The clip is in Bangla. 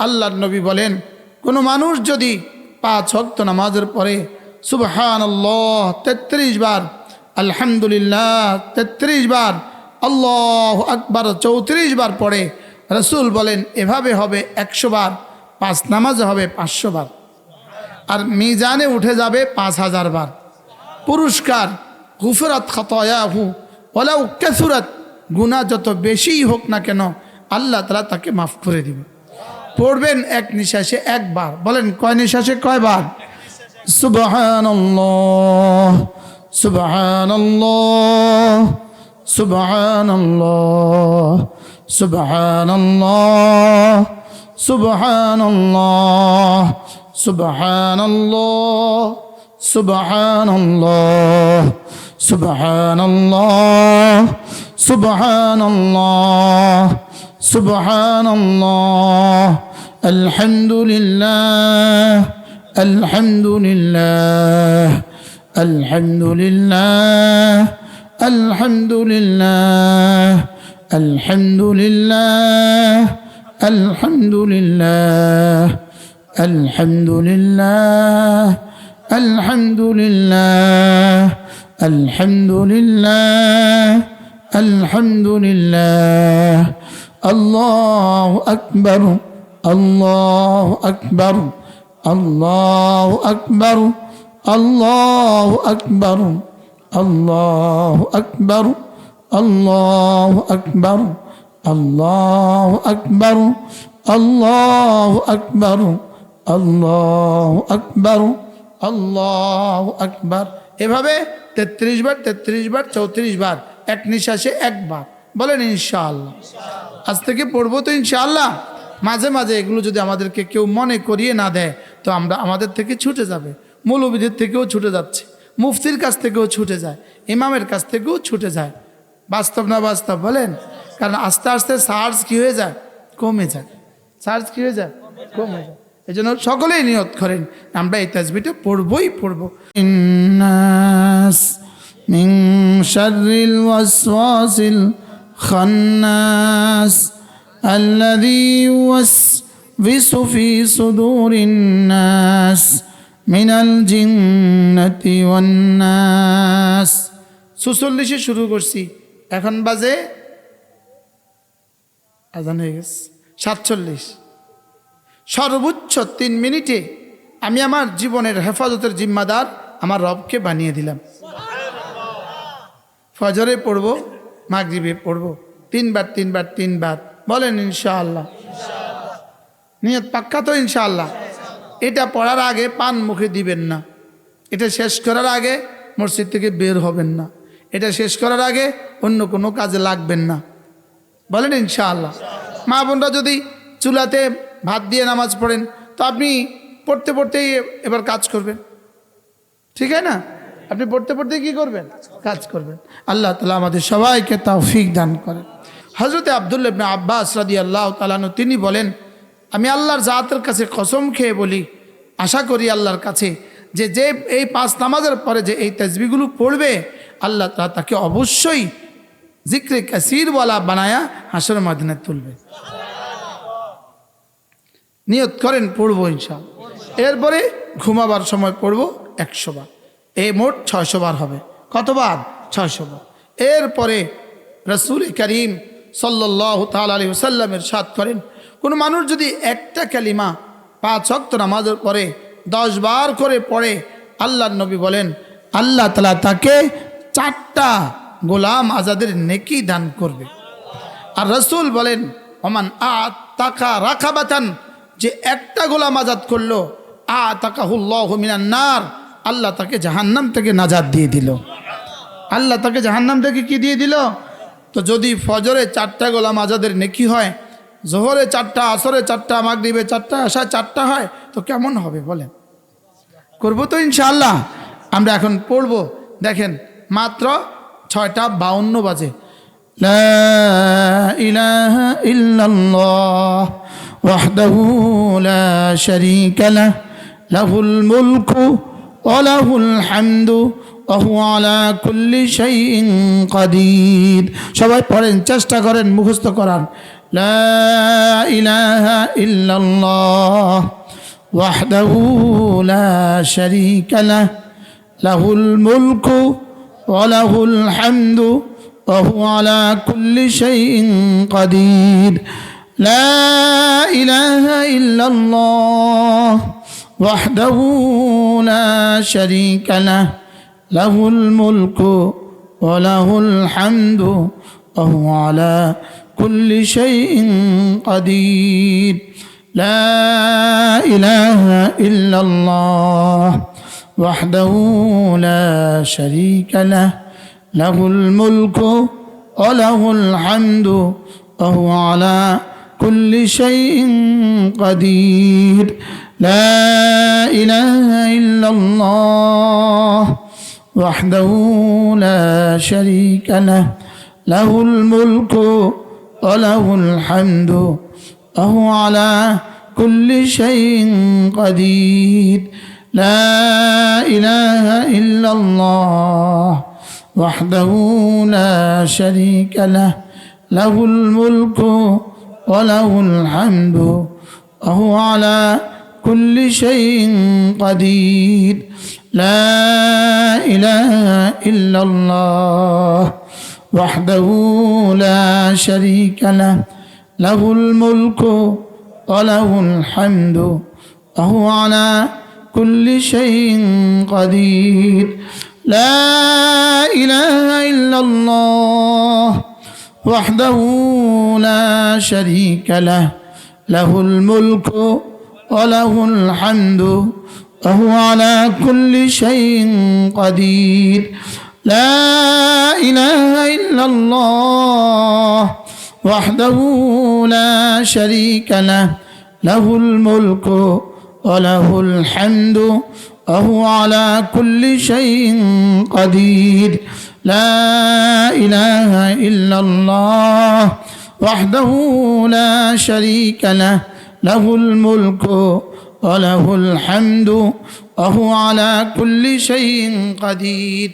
আল্লাহর নবী বলেন, কোনো মানুষ যদি 5 ওয়াক্ত নামাজের পরে সুবহানাল্লাহ 33 বার, আলহামদুলিল্লাহ 33 বার, আল্লাহু আকবার 34 বার পড়ে, রাসূল বলেন এভাবে হবে 100 বার, 5 নামাজে হবে 500 বার, আর মিজানে উঠে যাবে 5000 বার। পুরস্কার গুফরাত খাতায়াহু ওয়ালাউ কাসুরাত, গুনাহ যত বেশিই হোক না কেন আল্লাহ তাআলা তাকে মাফ করে দিবে। পড়বেন এক নিঃশ্বাসে একবার, বলেন কয় নিঃশ্বাসে কয়বার? সুবহানাল্লাহ সুবহানাল্লাহ সুবহানাল্লাহ সুবহানাল্লাহ সুবহানাল্লাহ সুবহানাল্লাহ সুবহানাল্লাহ সুবহানাল্লাহ সুবহানাল্লাহ সুবহানাল্লাহ আলহামদুলিল্লাহ আলহামদুলিল্লাহ আলহামদুলিল্লাহ আলহামদুলিল্লাহ আলহামদুলিল্লাহ আলহামদুলিল্লাহ আলহামদুলিল্লাহ আলহামদুলিল্লাহ আলহামদুলিল্লাহ আলহামদুলিল্লাহ আল্লাহু আকবার আল্লাহু আকবার আল্লাহু আকবার আল্লাহু আকবার আল্লাহু আকবার আল্লাহু আকবার আল্লাহু আকবার আল্লাহু আকবার আল্লাহু আকবার আল্লাহু আকবার। এভাবে 33 বার 33 বার 34 বার, এক নিঃশ্বাসে একবার। বলেন ইনশাআল্লাহ। আজ থেকে পড়বো তো ইনশাআল্লাহ। মাঝে মাঝে এগুলো যদি আমাদেরকে কেউ মনে করিয়ে না দেয় তো আমরা আমাদের থেকে ছুটে যাবে। মৌলবীদের থেকেও ছুটে যাচ্ছে, মুফতির কাছ থেকেও ছুটে যায়, ইমামের কাছ থেকেও ছুটে যায়। বাস্তব না বাস্তব বলেন? কারণ আস্তে আস্তে সার্চ কি হয়ে যায়? কমে যায়। সার্চ কি হয়ে যায়? কমে যায়। এই জন্য সকলেই নিয়ত করেন আমরা এই তাসবিহটা পড়বই পড়বো। ইন্নাস মিন শাররিল ওয়াসওয়াসিল খান্নাস আল্লাযী ইউওয়াসওয়িসু ফী সুদুরিন নাস মিনাল জিন্নাতি ওয়ান নাস। 46 শুরু করছি, এখন বাজে আজান হয়ে গেছে 47। সর্বোচ্চ 3 মিনিটে আমি আমার জীবনের হেফাজতের জিম্মাদার আমার রবকে বানিয়ে দিলাম। ফজরে পড়ব, মাগরিবে পড়ব, 3 বার 3 বার 3 বার। বলেন ইনশাআল্লাহ। নিয়ত পাক্কা তো ইনশাআল্লাহ। এটা পড়ার আগে পান মুখে দিবেন না, এটা শেষ করার আগে মসজিদ থেকে বের হবেন না, এটা শেষ করার আগে অন্য কোনো কাজে লাগবেন না। বলেন ইনশাআল্লাহ। মা বোনরা যদি চুলাতে ভাত দিয়ে নামাজ পড়েন তো আপনি পড়তে পড়তেই এবার কাজ করবেন, ঠিক আছে না? আপনি পড়তে পড়তে কি করবেন? কাজ করবেন। আল্লাহ তাআলা আমাদের সবাইকে তৌফিক দান করেন। হযরত আব্দুল্লাহ ইবনে আব্বাস রাদিয়াল্লাহু তাআলা আনহু তিনি বলেন, আমি আল্লাহর জাতের কাছে কসম খেয়ে বলি, আশা করি আল্লাহর কাছে যে যে এই 5 নামাজের পরে যে এই তাসবিহগুলো পড়বে আল্লাহ তাআলা তাকে অবশ্যই জিক্রে কাসীরওয়ালা বানায়া হাসরের ময়দানে তুলবে। নিয়ত করেন পড়বো ইনশাআল্লাহ। এরপরে ঘুমাবার সময় পড়বো 100 বার। এই মোট 600 বার হবে। কতবার? 600 বার। এরপরে রাসূল করিম সাল্লাল্লাহু তাআলা আলাইহি ওয়াসাল্লাম ইরশাদ করেন, কোনো মানুষ যদি একটা কালিমা 5 ওয়াক্ত নামাজের পরে 10 বার করে পড়ে, আল্লাহর নবী বলেন আল্লাহ তাআলা তাকে 4টা গোলাম আজাদের নেকি দান করবে। আর রাসূল বলেন ওমান আতাকা রাকাবাতান, যে একটা গোলাম আজাদ করলো, আতাকাহুল্লাহু মিনান নার, আল্লাহ তাকে জাহান্নাম থেকে নাজাত দিয়ে দিল। আল্লাহ তাকে জাহান্নাম থেকে কি দিয়ে দিল? তো যদি ফজরে 4টা গোলাম আজাদের নেকি হয়, জোহরে 4টা, আসরে 4টা, মাগরিবে 4টা, এশায় 4টা হয়, তো কেমন হবে বলেন? করবো তো ইনশাআল্লাহ। আমরা এখন পড়বো। দেখেন মাত্র 6:52 বাজে। লা ইলাহা ইল্লাল্লাহ ওয়াহদাহু লা শারীকা লাহু লাহুল মুলকু ওয়া লাহুল হামদু ওয়া হুয়া আলা কুল্লি শাইইন কাদির। সবাই পড়েন, চেষ্টা করেন মুখস্থ করার। لا إله إلا الله وحده لا شريك له له الملك وله الحمد وهو على كل شيء قدير لا إله إلا الله وحده لا شريك له له الملك وله الحمد وهو على كل شيء قدير لا إله إلا الله وحده لا شريك له له الملك وله الحمد وهو على كل شيء قدير لا إله إلا الله وحده لا شريك له له الملك وله الحمد وهو على كل شيء قدير لا إله إلا الله وحده لا شريك له له الملك وله الحمد وهو على كل شيء قدير لا إله إلا الله وحده لا شريك له له الملك وله الحمد وهو على كل شيء قدير لا إله إلا الله وحده لا شريك له له الملك وله الحمد وهو على كل شيء قدير لا إله إلا الله وحده لا شريك له له الملك وله الحمد وهو على كل شيء قدير لا إله إلا الله وحده لا شريك له له الملك وله الحمد وهو على كل شيء قدير